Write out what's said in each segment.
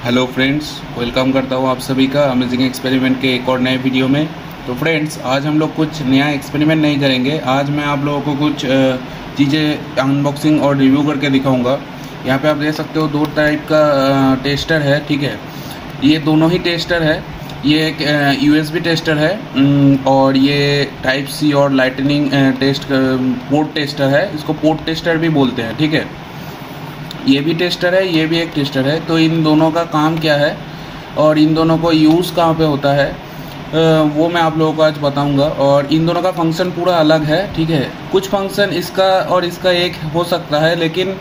Hello friends, welcome करता हूँ आप सभी का अमेजिंग एक्सपेरिमेंट के एक और नए वीडियो में। तो फ्रेंड्स, आज हम लोग कुछ नया एक्सपेरिमेंट नहीं करेंगे। आज मैं आप लोगों को कुछ चीज़ें अनबॉक्सिंग और रिव्यू करके दिखाऊंगा। यहाँ पे आप देख सकते हो दो टाइप का टेस्टर है, ठीक है। ये दोनों ही टेस्टर है। ये एक USB टेस्टर है और ये टाइप C और लाइटनिंग पोर्ट टेस्टर है। इसको पोर्ट टेस्टर भी बोलते हैं, ठीक है। ये भी टेस्टर है, ये भी एक टेस्टर है। तो इन दोनों का काम क्या है और इन दोनों को यूज़ कहाँ पे होता है वो मैं आप लोगों को आज बताऊंगा। और इन दोनों का फंक्शन पूरा अलग है, ठीक है। कुछ फंक्शन इसका और इसका एक हो सकता है, लेकिन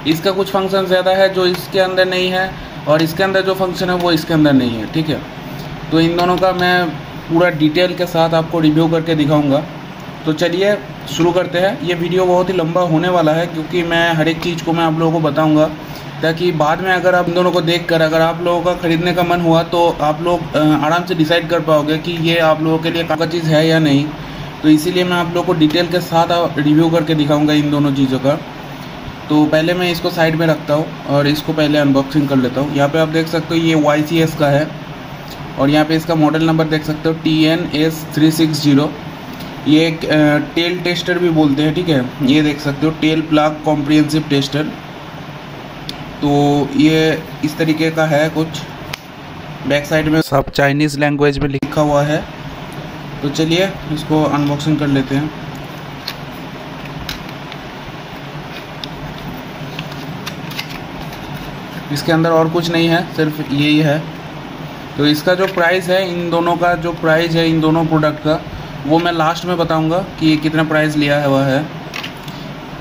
इसका कुछ फंक्शन ज़्यादा है जो इसके अंदर नहीं है, और इसके अंदर जो फंक्शन है वो इसके अंदर नहीं है, ठीक है। तो इन दोनों का मैं पूरा डिटेल के साथ आपको रिव्यू करके दिखाऊँगा। तो चलिए शुरू करते हैं। ये वीडियो बहुत ही लंबा होने वाला है, क्योंकि मैं हर एक चीज़ को मैं आप लोगों को बताऊंगा, ताकि बाद में अगर आप इन दोनों को देखकर अगर आप लोगों का ख़रीदने का मन हुआ तो आप लोग आराम से डिसाइड कर पाओगे कि ये आप लोगों के लिए काम का चीज़ है या नहीं। तो इसीलिए मैं आप लोगों को डिटेल के साथ रिव्यू करके दिखाऊँगा इन दोनों चीज़ों का। तो पहले मैं इसको साइड में रखता हूँ और इसको पहले अनबॉक्सिंग कर लेता हूँ। यहाँ पर आप देख सकते हो ये YCS का है, और यहाँ पर इसका मॉडल नंबर देख सकते हो TNS360। ये एक टेल टेस्टर भी बोलते हैं, ठीक है। ये देख सकते हो टेल प्लग कॉम्प्रिहेंसिव टेस्टर। तो ये इस तरीके का है कुछ। बैक साइड में सब चाइनीज़ लैंग्वेज में लिखा हुआ है। तो चलिए इसको अनबॉक्सिंग कर लेते हैं। इसके अंदर और कुछ नहीं है, सिर्फ यही है। तो इसका जो प्राइस है, इन दोनों का जो प्राइस है इन दोनों प्रोडक्ट का, वो मैं लास्ट में बताऊंगा कि कितना प्राइस लिया है वह है।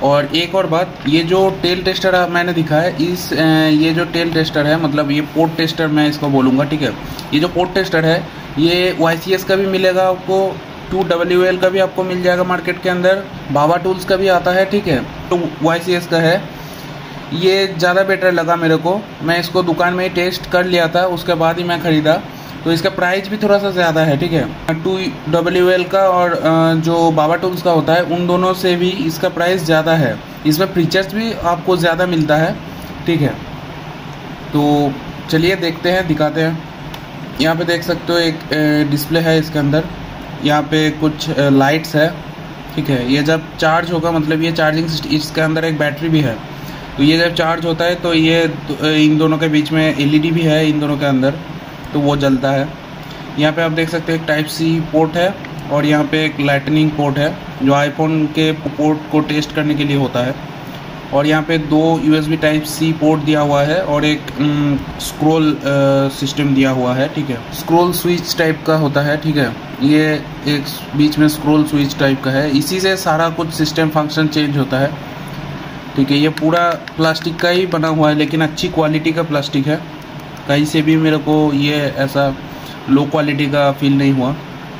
और एक और बात, ये जो टेल टेस्टर मैंने दिखा है, ये जो टेल टेस्टर है, मतलब ये पोर्ट टेस्टर मैं इसको बोलूँगा, ठीक है। ये जो पोर्ट टेस्टर है ये YCS का भी मिलेगा आपको, 2WL का भी आपको मिल जाएगा मार्केट के अंदर, बाबा टूल्स का भी आता है, ठीक है। तो YCS का है, ये ज़्यादा बेटर लगा मेरे को। मैं इसको दुकान में ही टेस्ट कर लिया था, उसके बाद ही मैं ख़रीदा। तो इसका प्राइस भी थोड़ा सा ज़्यादा है, ठीक है। 2WL का और जो बाबा टूल्स का होता है, उन दोनों से भी इसका प्राइस ज़्यादा है। इसमें फीचर्स भी आपको ज़्यादा मिलता है, ठीक है। तो चलिए देखते हैं, दिखाते हैं। यहाँ पे देख सकते हो एक डिस्प्ले है इसके अंदर। यहाँ पे कुछ लाइट्स है, ठीक है। ये जब चार्ज होगा, मतलब ये चार्जिंग, इसके अंदर एक बैटरी भी है। तो ये जब चार्ज होता है तो ये इन दोनों के बीच में LED भी है इन दोनों के अंदर, तो वो जलता है। यहाँ पे आप देख सकते हैं एक टाइप C पोर्ट है, और यहाँ पे एक लाइटनिंग पोर्ट है जो आईफोन के पोर्ट को टेस्ट करने के लिए होता है। और यहाँ पे दो USB टाइप C पोर्ट दिया हुआ है, और एक स्क्रॉल सिस्टम दिया हुआ है, ठीक है। स्क्रॉल स्विच टाइप का होता है, ठीक है। ये एक बीच में स्क्रॉल स्विच टाइप का है, इसी से सारा कुछ सिस्टम फंक्शन चेंज होता है, ठीक है। ये पूरा प्लास्टिक का ही बना हुआ है, लेकिन अच्छी क्वालिटी का प्लास्टिक है। कहीं से भी मेरे को ये ऐसा लो क्वालिटी का फील नहीं हुआ,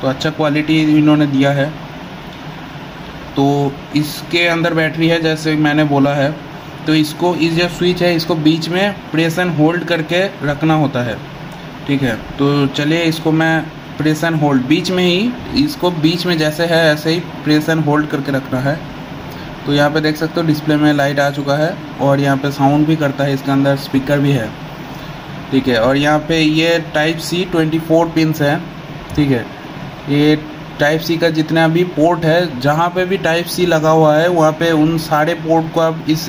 तो अच्छा क्वालिटी इन्होंने दिया है। तो इसके अंदर बैटरी है, जैसे मैंने बोला है। तो इसको, इस जो स्विच है, इसको बीच में प्रेस एंड होल्ड करके रखना होता है, ठीक है। तो चलिए इसको मैं प्रेस एंड होल्ड, बीच में ही, इसको बीच में जैसे है ऐसे ही प्रेस एंड होल्ड करके रखना है। तो यहाँ पे देख सकते हो डिस्प्ले में लाइट आ चुका है, और यहाँ पे साउंड भी करता है, इसके अंदर स्पीकर भी है, ठीक है। और यहाँ पे ये टाइप C 24 पिन्स है, ठीक है। ये टाइप C का जितना भी पोर्ट है, जहाँ पे भी टाइप C लगा हुआ है, वहाँ पे उन सारे पोर्ट को आप इस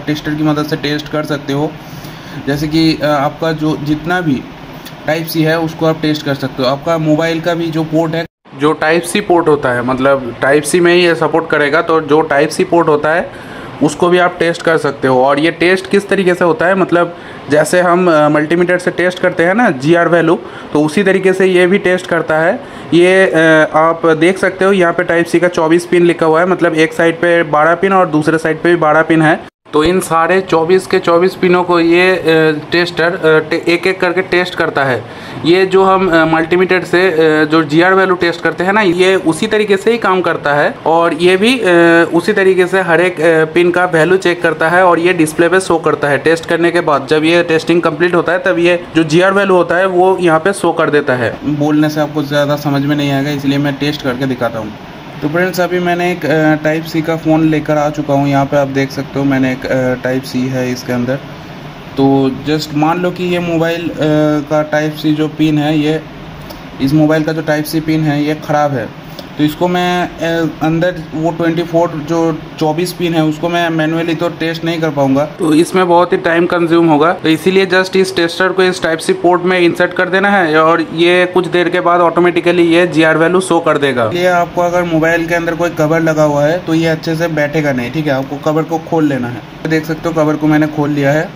टेस्टर की मदद से टेस्ट कर सकते हो। जैसे कि आपका जो जितना भी टाइप C है उसको आप टेस्ट कर सकते हो। आपका मोबाइल का भी जो पोर्ट है, जो टाइप C पोर्ट होता है, मतलब टाइप C में ही ये सपोर्ट करेगा, तो जो टाइप C पोर्ट होता है उसको भी आप टेस्ट कर सकते हो। और ये टेस्ट किस तरीके से होता है, मतलब जैसे हम मल्टीमीटर से टेस्ट करते हैं ना GR वैल्यू, तो उसी तरीके से ये भी टेस्ट करता है। ये आप देख सकते हो यहाँ पे टाइप C का 24 पिन लिखा हुआ है, मतलब एक साइड पे 12 पिन और दूसरे साइड पे भी 12 पिन है। तो इन सारे 24 के 24 पिनों को ये टेस्टर एक एक करके टेस्ट करता है। ये जो हम मल्टीमीटर से जो GR वैल्यू टेस्ट करते हैं ना, ये उसी तरीके से ही काम करता है। और ये भी उसी तरीके से हर एक पिन का वैल्यू चेक करता है, और ये डिस्प्ले पे शो करता है। टेस्ट करने के बाद जब ये टेस्टिंग कंप्लीट होता है, तब ये जो GR वैल्यू होता है वो यहाँ पे शो कर देता है। बोलने से आपको ज़्यादा समझ में नहीं आएगा, इसलिए मैं टेस्ट करके दिखाता हूँ। तो फ्रेंड्स, अभी मैंने एक टाइप C का फ़ोन लेकर आ चुका हूँ। यहाँ पे आप देख सकते हो मैंने एक टाइप C है इसके अंदर। तो जस्ट मान लो कि ये मोबाइल का टाइप सी जो पिन है, ये इस मोबाइल का जो टाइप सी पिन है ये ख़राब है। तो इसको मैं अंदर वो 24 पिन है उसको मैं मैनुअली तो टेस्ट नहीं कर पाऊंगा, तो इसमें बहुत ही टाइम कंज्यूम होगा। तो इसीलिए जस्ट इस टेस्टर को इस टाइप सी पोर्ट में इंसर्ट कर देना है और ये कुछ देर के बाद ऑटोमेटिकली ये GR वैल्यू शो कर देगा। ये आपको अगर मोबाइल के अंदर कोई कवर लगा हुआ है तो ये अच्छे से बैठेगा नहीं, ठीक है। आपको कवर को खोल लेना है। देख सकते हो कवर को मैंने खोल लिया है।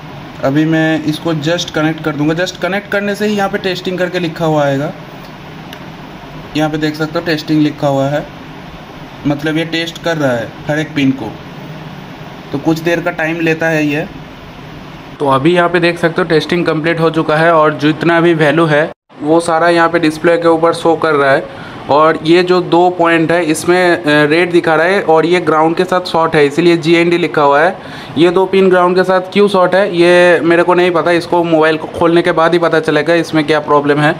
अभी मैं इसको जस्ट कनेक्ट कर दूंगा। जस्ट कनेक्ट करने से ही यहाँ पे टेस्टिंग करके लिखा हुआ आएगा। यहाँ पे देख सकते हो टेस्टिंग लिखा हुआ है, मतलब ये टेस्ट कर रहा है हर एक पिन को। तो कुछ देर का टाइम लेता है ये। तो अभी यहाँ पे देख सकते हो टेस्टिंग कंप्लीट हो चुका है और जितना भी वैल्यू है वो सारा यहाँ पे डिस्प्ले के ऊपर शो कर रहा है। और ये जो 2 पॉइंट है इसमें रेड दिखा रहा है और ये ग्राउंड के साथ शॉर्ट है, इसीलिए GND लिखा हुआ है। ये 2 पिन ग्राउंड के साथ क्यों शॉर्ट है ये मेरे को नहीं पता, इसको मोबाइल को खोलने के बाद ही पता चलेगा इसमें क्या प्रॉब्लम है।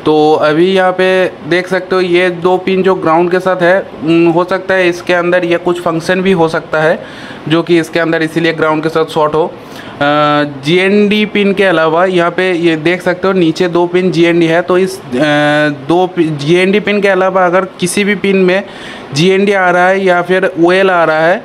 तो अभी यहाँ पे देख सकते हो ये 2 पिन जो ग्राउंड के साथ है, हो सकता है इसके अंदर ये कुछ फंक्शन भी हो सकता है जो कि इसके अंदर इसीलिए ग्राउंड के साथ शॉर्ट हो। GND पिन के अलावा यहाँ पे ये देख सकते हो नीचे 2 पिन GND है। तो इस 2 GND पिन के अलावा अगर किसी भी पिन में GND आ रहा है या फिर OL आ रहा है,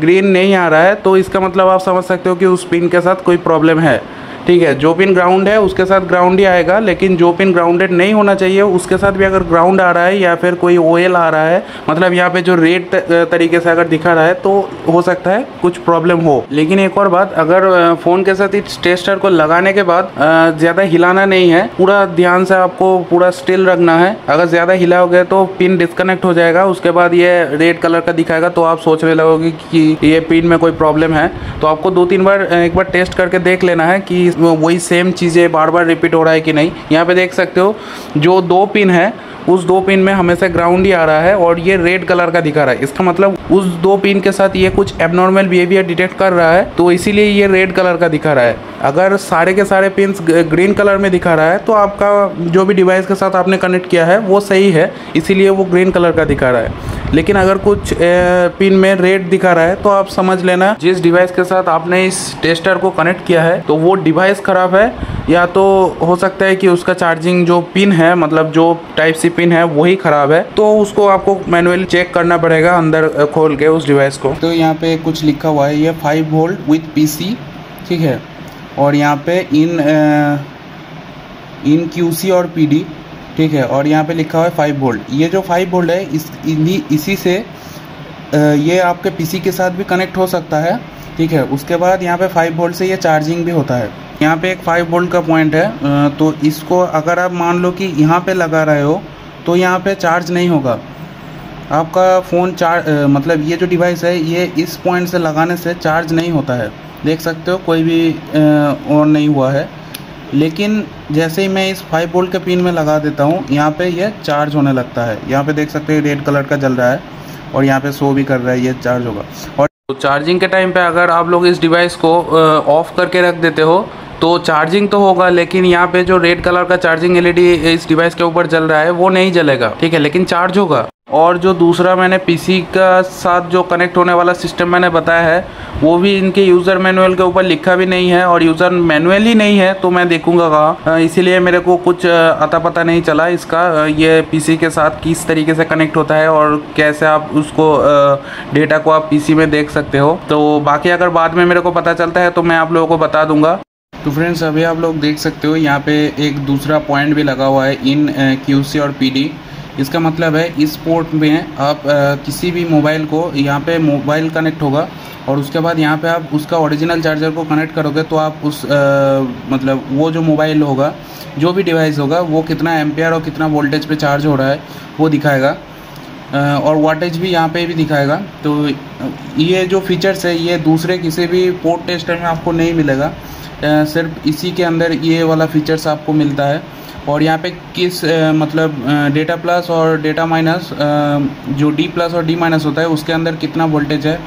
ग्रीन नहीं आ रहा है, तो इसका मतलब आप समझ सकते हो कि उस पिन के साथ कोई प्रॉब्लम है, ठीक है। जो पिन ग्राउंड है उसके साथ ग्राउंड ही आएगा, लेकिन जो पिन ग्राउंडेड नहीं होना चाहिए उसके साथ भी अगर ग्राउंड आ रहा है या फिर कोई OL आ रहा है, मतलब यहाँ पे जो रेड तरीके से अगर दिखा रहा है, तो हो सकता है कुछ प्रॉब्लम हो। लेकिन एक और बात, अगर फ़ोन के साथ इस टेस्टर को लगाने के बाद ज़्यादा हिलाना नहीं है, पूरा ध्यान से आपको पूरा स्टिल रखना है। अगर ज़्यादा हिलाओगे तो पिन डिस्कनेक्ट हो जाएगा, उसके बाद ये रेड कलर का दिखाएगा तो आप सोचने लगोगे कि ये पिन में कोई प्रॉब्लम है। तो आपको 2-3 बार एक बार टेस्ट करके देख लेना है कि वही सेम चीज़ें बार बार रिपीट हो रहा है कि नहीं। यहाँ पे देख सकते हो जो 2 पिन है उस 2 पिन में हमेशा ग्राउंड ही आ रहा है और ये रेड कलर का दिखा रहा है। इसका मतलब उस 2 पिन के साथ ये कुछ एबनॉर्मल बिहेवियर डिटेक्ट कर रहा है, तो इसीलिए ये रेड कलर का दिखा रहा है। अगर सारे के सारे पिन्स ग्रीन कलर में दिखा रहा है तो आपका जो भी डिवाइस के साथ आपने कनेक्ट किया है वो सही है, इसीलिए वो ग्रीन कलर का दिखा रहा है। लेकिन अगर कुछ पिन में रेड दिखा रहा है तो आप समझ लेना जिस डिवाइस के साथ आपने इस टेस्टर को कनेक्ट किया है तो वो डिवाइस ख़राब है, या तो हो सकता है कि उसका चार्जिंग जो पिन है, मतलब जो टाइप सी पिन है वही ख़राब है। तो उसको आपको मैनुअली चेक करना पड़ेगा अंदर खोल के उस डिवाइस को। तो यहाँ पे कुछ लिखा हुआ है, ये 5 वोल्ट विथ PC, ठीक है। और यहाँ पे इन QC और PD, ठीक है। और यहाँ पे लिखा हुआ है 5 वोल्ट। ये जो 5 वोल्ट है इसी से ये आपके PC के साथ भी कनेक्ट हो सकता है, ठीक है। उसके बाद यहाँ पे 5 वोल्ट से ये चार्जिंग भी होता है। यहाँ पे एक 5 वोल्ट का पॉइंट है, तो इसको अगर आप मान लो कि यहाँ पे लगा रहे हो तो यहाँ पे चार्ज नहीं होगा आपका फ़ोन। मतलब ये जो डिवाइस है ये इस पॉइंट से लगाने से चार्ज नहीं होता है। देख सकते हो कोई भी ऑन नहीं हुआ है। लेकिन जैसे ही मैं इस 5 वोल्ट के पिन में लगा देता हूँ यहाँ पे ये चार्ज होने लगता है। यहाँ पे देख सकते हैं रेड कलर का जल रहा है और यहाँ पे शो भी कर रहा है ये चार्ज होगा। और तो चार्जिंग के टाइम पे अगर आप लोग इस डिवाइस को ऑफ करके रख देते हो तो चार्जिंग तो होगा, लेकिन यहाँ पे जो रेड कलर का चार्जिंग LED इस डिवाइस के ऊपर जल रहा है वो नहीं जलेगा, ठीक है, लेकिन चार्ज होगा। और जो दूसरा मैंने PC का साथ जो कनेक्ट होने वाला सिस्टम मैंने बताया है वो भी इनके यूज़र मैनुअल के ऊपर लिखा भी नहीं है और यूज़र मैनुअल ही नहीं है, तो मैं देखूंगा कहाँ, इसीलिए मेरे को कुछ अता पता नहीं चला इसका ये PC के साथ किस तरीके से कनेक्ट होता है और कैसे आप उसको डेटा को आप PC में देख सकते हो। तो बाकी अगर बाद में मेरे को पता चलता है तो मैं आप लोगों को बता दूंगा। तो फ्रेंड्स अभी आप लोग देख सकते हो यहाँ पे एक दूसरा पॉइंट भी लगा हुआ है इन QC और PD। इसका मतलब है इस पोर्ट में आप किसी भी मोबाइल को, यहाँ पे मोबाइल कनेक्ट होगा और उसके बाद यहाँ पे आप उसका ओरिजिनल चार्जर को कनेक्ट करोगे तो आप उस मतलब वो जो मोबाइल होगा, जो भी डिवाइस होगा, वो कितना एम्पियर और कितना वोल्टेज पे चार्ज हो रहा है वो दिखाएगा और वाटेज भी यहाँ पे भी दिखाएगा। तो ये जो फीचर्स है ये दूसरे किसी भी पोर्ट टेस्टर में आपको नहीं मिलेगा, सिर्फ इसी के अंदर ये वाला फीचर्स आपको मिलता है। और यहाँ पे किस मतलब डेटा प्लस और डेटा माइनस, जो D प्लस और D माइनस होता है उसके अंदर कितना वोल्टेज है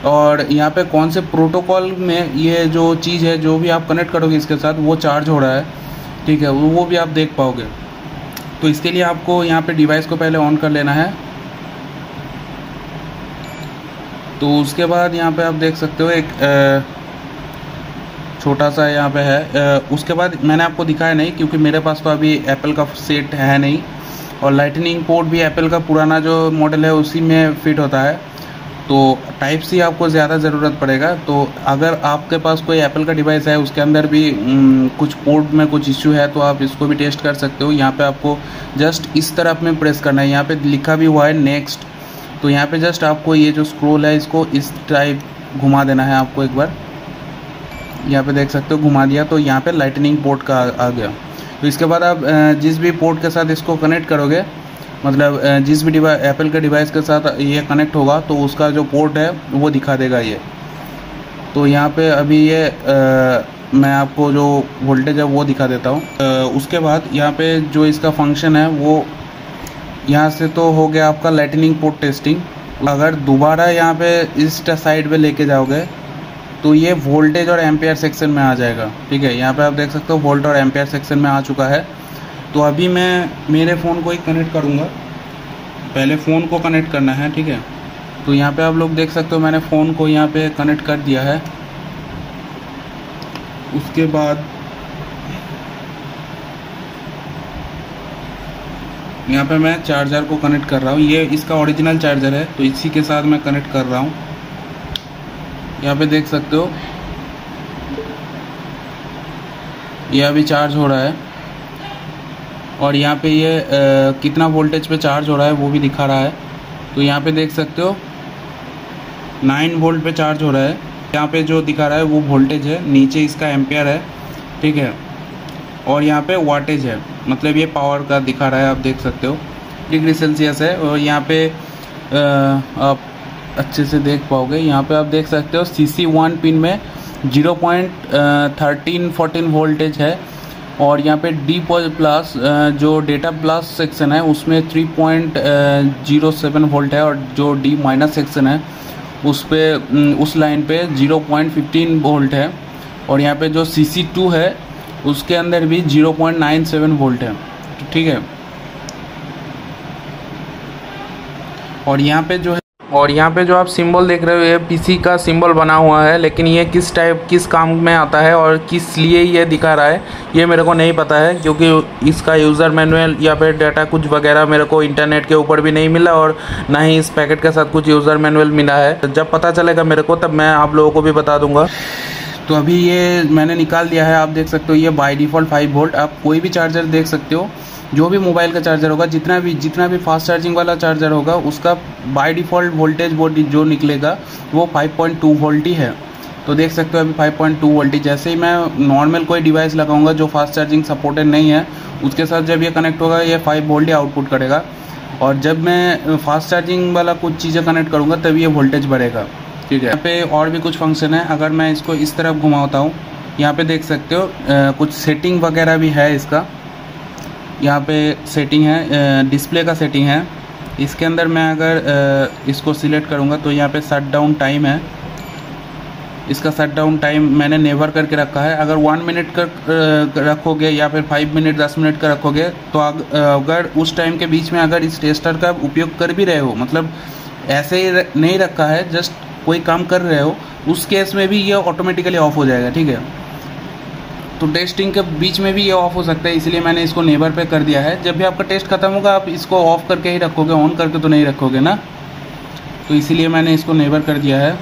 और यहाँ पे कौन से प्रोटोकॉल में ये जो चीज़ है जो भी आप कनेक्ट करोगे इसके साथ वो चार्ज हो रहा है, ठीक है, वो भी आप देख पाओगे। तो इसके लिए आपको यहाँ पे डिवाइस को पहले ऑन कर लेना है। तो उसके बाद यहाँ पे आप देख सकते हो एक छोटा सा यहाँ पे है। उसके बाद मैंने आपको दिखाया नहीं क्योंकि मेरे पास तो अभी एप्पल का सेट है नहीं, और लाइटनिंग पोर्ट भी एप्पल का पुराना जो मॉडल है उसी में फिट होता है, तो टाइप सी आपको ज़्यादा ज़रूरत पड़ेगा। तो अगर आपके पास कोई एप्पल का डिवाइस है उसके अंदर भी कुछ पोर्ट में कुछ इश्यू है तो आप इसको भी टेस्ट कर सकते हो। यहाँ पे आपको जस्ट इस तरफ में प्रेस करना है, यहाँ पे लिखा भी हुआ है नेक्स्ट, तो यहाँ पे जस्ट आपको ये जो स्क्रॉल है इसको इस टाइप घुमा देना है आपको एक बार। यहाँ पे देख सकते हो घुमा दिया, तो यहाँ पे लाइटनिंग पोर्ट का आ गया। तो इसके बाद आप जिस भी पोर्ट के साथ इसको कनेक्ट करोगे, मतलब जिस भी एप्पल के डिवाइस के साथ ये कनेक्ट होगा तो उसका जो पोर्ट है वो दिखा देगा ये। तो यहाँ पे अभी ये मैं आपको जो वोल्टेज है वो दिखा देता हूँ। उसके बाद यहाँ पे जो इसका फंक्शन है वो यहाँ से तो हो गया आपका लाइटनिंग पोर्ट टेस्टिंग। अगर दोबारा यहाँ पे इस साइड पे लेके जाओगे तो ये वोल्टेज और एम्पियर सेक्शन में आ जाएगा। ठीक है, यहाँ पे आप देख सकते हो वोल्ट और एम्पियर सेक्शन में आ चुका है। तो अभी मैं मेरे फ़ोन को ही कनेक्ट करूँगा, पहले फ़ोन को कनेक्ट करना है। ठीक है, तो यहाँ पे आप लोग देख सकते हो मैंने फ़ोन को यहाँ पे कनेक्ट कर दिया है। उसके बाद यहाँ पे मैं चार्जर को कनेक्ट कर रहा हूँ, ये इसका ओरिजिनल चार्जर है तो इसी के साथ मैं कनेक्ट कर रहा हूँ। यहाँ पे देख सकते हो ये अभी चार्ज हो रहा है, और यहाँ पे ये कितना वोल्टेज पे चार्ज हो रहा है वो भी दिखा रहा है। तो यहाँ पे देख सकते हो 9 वोल्ट पे चार्ज हो रहा है। यहाँ पे जो दिखा रहा है वो वोल्टेज है, नीचे इसका एम्पियर है। ठीक है, और यहाँ पे वाटेज है, मतलब ये पावर का दिखा रहा है, आप देख सकते हो डिग्री सेल्सियस है। और यहाँ पे आप अच्छे से देख पाओगे, यहाँ पे आप देख सकते हो CC1 पिन में 0.1314 वोल्टेज है, और यहाँ पे D प्लस जो डेटा प्लस सेक्शन है उसमें 3.07 वोल्ट है, और जो D माइनस सेक्शन है उस पे उस लाइन पे 0.15 वोल्ट है, और यहाँ पे जो CC2 है उसके अंदर भी 0.97 वोल्ट है। ठीक है, और यहाँ पे जो आप सिंबल देख रहे हो ये PC का सिंबल बना हुआ है, लेकिन ये किस काम में आता है और किस लिए ये दिखा रहा है ये मेरे को नहीं पता है, क्योंकि इसका यूज़र मैनुअल या फिर डाटा कुछ वगैरह मेरे को इंटरनेट के ऊपर भी नहीं मिला, और ना ही इस पैकेट के साथ कुछ यूज़र मैनुअल मिला है। जब पता चलेगा मेरे को तब मैं आप लोगों को भी बता दूंगा। तो अभी ये मैंने निकाल दिया है, आप देख सकते हो ये बाय डिफ़ॉल्ट 5 वोल्ट। आप कोई भी चार्जर देख सकते हो, जो भी मोबाइल का चार्जर होगा, जितना भी फास्ट चार्जिंग वाला चार्जर होगा उसका बाय डिफ़ॉल्ट वोल्टेज वो जो निकलेगा वो 5.2 वोल्ट ही है। तो देख सकते हो अभी 5.2 वोल्ट ही। जैसे ही मैं नॉर्मल कोई डिवाइस लगाऊंगा जो फास्ट चार्जिंग सपोर्टेड नहीं है उसके साथ जब ये कनेक्ट होगा ये 5 वोल्ट ही आउटपुट करेगा, और जब मैं फास्ट चार्जिंग वाला कुछ चीज़ें कनेक्ट करूँगा तब ये वोल्टेज बढ़ेगा। ठीक है, यहाँ पे और भी कुछ फंक्शन है। अगर मैं इसको इस तरफ घुमाता हूँ, यहाँ पे देख सकते हो कुछ सेटिंग वगैरह भी है इसका। यहाँ पे सेटिंग है, डिस्प्ले का सेटिंग है। इसके अंदर मैं अगर इसको सिलेक्ट करूँगा तो यहाँ पे शट डाउन टाइम है। इसका शट डाउन टाइम मैंने नेवर करके रखा है। अगर 1 मिनट का रखोगे या फिर 5 मिनट 10 मिनट का रखोगे तो अगर उस टाइम के बीच में अगर इस टेस्टर का उपयोग कर भी रहे हो, मतलब ऐसे ही नहीं रखा है, जस्ट कोई काम कर रहे हो, उस केस में भी ये ऑटोमेटिकली ऑफ हो जाएगा। ठीक है, तो टेस्टिंग के बीच में भी ये ऑफ हो सकता है, इसलिए मैंने इसको नेवर पे कर दिया है। जब भी आपका टेस्ट खत्म होगा आप इसको ऑफ करके ही रखोगे, ऑन करके तो नहीं रखोगे ना, तो इसीलिए मैंने इसको नेवर कर दिया है।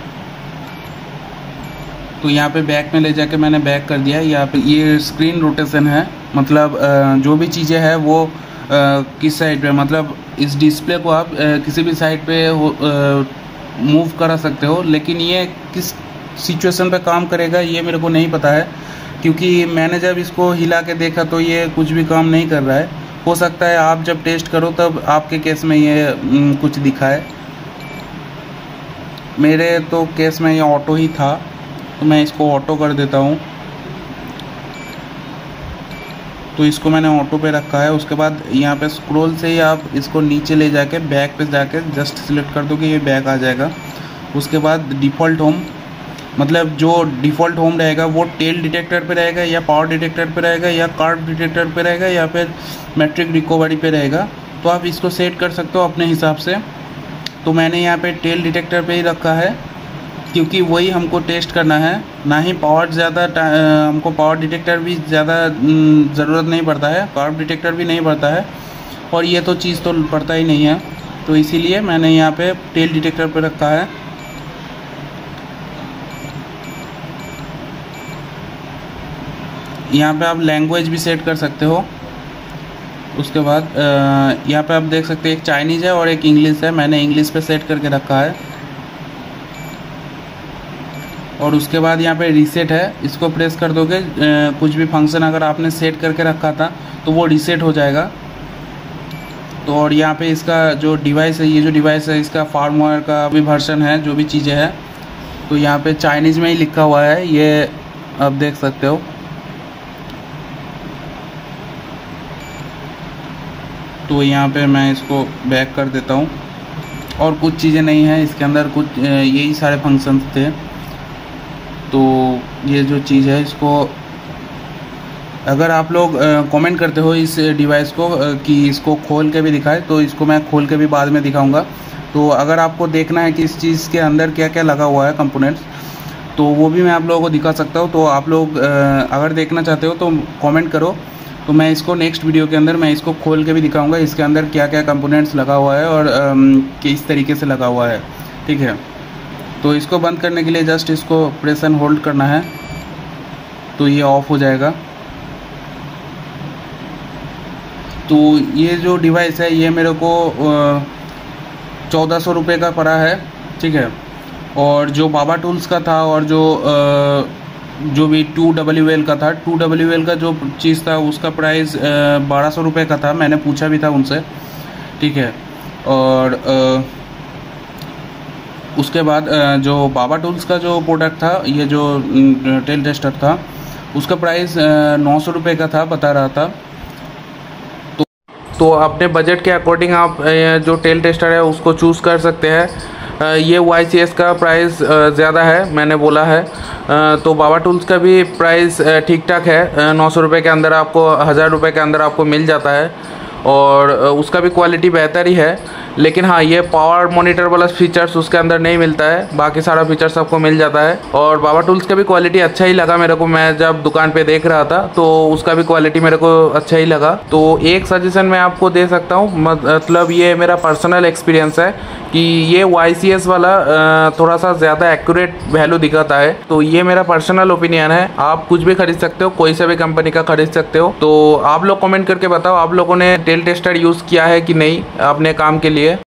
तो यहाँ पे बैक में ले जाके मैंने बैक कर दिया है। यहाँ पे ये स्क्रीन रोटेशन है, मतलब जो भी चीज़ें हैं वो किस साइड पे, मतलब इस डिस्प्ले को आप किसी भी साइड पे मूव करा सकते हो, लेकिन ये किस सिचुएशन पे काम करेगा ये मेरे को नहीं पता है, क्योंकि मैंने जब इसको हिला के देखा तो ये कुछ भी काम नहीं कर रहा है। हो सकता है आप जब टेस्ट करो तब आपके केस में ये कुछ दिखाए। मेरे तो केस में ये ऑटो ही था, तो मैं इसको ऑटो कर देता हूँ। तो इसको मैंने ऑटो पे रखा है। उसके बाद यहाँ पे स्क्रॉल से ही आप इसको नीचे ले जाके बैक पे जाके जस्ट सिलेक्ट कर दो कि ये बैक आ जाएगा। उसके बाद डिफ़ॉल्ट होम, मतलब जो डिफ़ॉल्ट होम रहेगा वो टेल डिटेक्टर पे रहेगा या पावर डिटेक्टर पे रहेगा या कार्ड डिटेक्टर पे रहेगा या फिर मैट्रिक रिकवरी पे रहेगा, तो आप इसको सेट कर सकते हो अपने हिसाब से। तो मैंने यहाँ पे टेल डिटेक्टर पे ही रखा है। क्योंकि वही हमको टेस्ट करना है, ना ही पावर ज़्यादा हमको पावर डिटेक्टर भी ज़्यादा ज़रूरत नहीं पड़ता है, पावर डिटेक्टर भी नहीं पड़ता है, और ये तो चीज़ तो पड़ता ही नहीं है। तो इसीलिए मैंने यहाँ पे टेल डिटेक्टर पे रखा है। यहाँ पे आप लैंग्वेज भी सेट कर सकते हो। उसके बाद यहाँ पे आप देख सकते हैं एक चाइनीज़ है और एक इंग्लिश है, मैंने इंग्लिश पे सेट करके रखा है। और उसके बाद यहाँ पे रीसेट है, इसको प्रेस कर दोगे, कुछ भी फंक्शन अगर आपने सेट करके रखा था तो वो रीसेट हो जाएगा। तो और यहाँ पे इसका जो डिवाइस है, ये जो डिवाइस है इसका फार्मवेयर का भी वर्जन है, जो भी चीज़ें हैं तो यहाँ पे चाइनीज़ में ही लिखा हुआ है, ये आप देख सकते हो। तो यहाँ पे मैं इसको बैक कर देता हूँ, और कुछ चीज़ें नहीं हैं इसके अंदर, कुछ यही सारे फंक्शंस थे। तो ये जो चीज़ है, इसको अगर आप लोग कमेंट करते हो इस डिवाइस को कि इसको खोल के भी दिखाए, तो इसको मैं खोल के भी बाद में दिखाऊंगा। तो अगर आपको देखना है कि इस चीज़ के अंदर क्या क्या लगा हुआ है कंपोनेंट्स, तो वो भी मैं आप लोगों को दिखा सकता हूँ। तो आप लोग अगर देखना चाहते हो तो कमेंट करो, तो मैं इसको नेक्स्ट वीडियो के अंदर मैं इसको खोल के भी दिखाऊंगा, इसके अंदर क्या क्या कंपोनेंट्स लगा हुआ है और किस तरीके से लगा हुआ है, ठीक है। तो इसको बंद करने के लिए जस्ट इसको प्रेस एंड होल्ड करना है, तो ये ऑफ हो जाएगा। तो ये जो डिवाइस है ये मेरे को 1400 रुपये का पड़ा है, ठीक है। और जो बाबा टूल्स का था और जो भी 2WL का था, 2WL का जो चीज़ था उसका प्राइस 1200 रुपये का था, मैंने पूछा भी था उनसे, ठीक है। और उसके बाद जो बाबा टूल्स का जो प्रोडक्ट था, ये जो टेल टेस्टर था, उसका प्राइस 900 रुपये का था, बता रहा था। तो अपने बजट के अकॉर्डिंग आप जो टेल टेस्टर है उसको चूज़ कर सकते हैं। ये YCS का प्राइस ज़्यादा है, मैंने बोला है। तो बाबा टूल्स का भी प्राइस ठीक ठाक है, 900 रुपये के अंदर आपको, 1000 रुपये के अंदर आपको मिल जाता है, और उसका भी क्वालिटी बेहतर ही है। लेकिन हाँ, ये पावर मॉनिटर वाला फीचर्स उसके अंदर नहीं मिलता है, बाकी सारा फीचर्स आपको मिल जाता है। और बाबा टूल्स का भी क्वालिटी अच्छा ही लगा मेरे को, मैं जब दुकान पे देख रहा था तो उसका भी क्वालिटी मेरे को अच्छा ही लगा। तो एक सजेशन मैं आपको दे सकता हूँ, मतलब ये मेरा पर्सनल एक्सपीरियंस है कि ये YCS वाला थोड़ा सा ज़्यादा एक्यूरेट वैल्यू दिखाता है। तो ये मेरा पर्सनल ओपिनियन है, आप कुछ भी खरीद सकते हो, कोई सा भी कंपनी का खरीद सकते हो। तो आप लोग कमेंट करके बताओ, आप लोगों ने टेल टेस्टर यूज़ किया है कि नहीं अपने काम के लिए।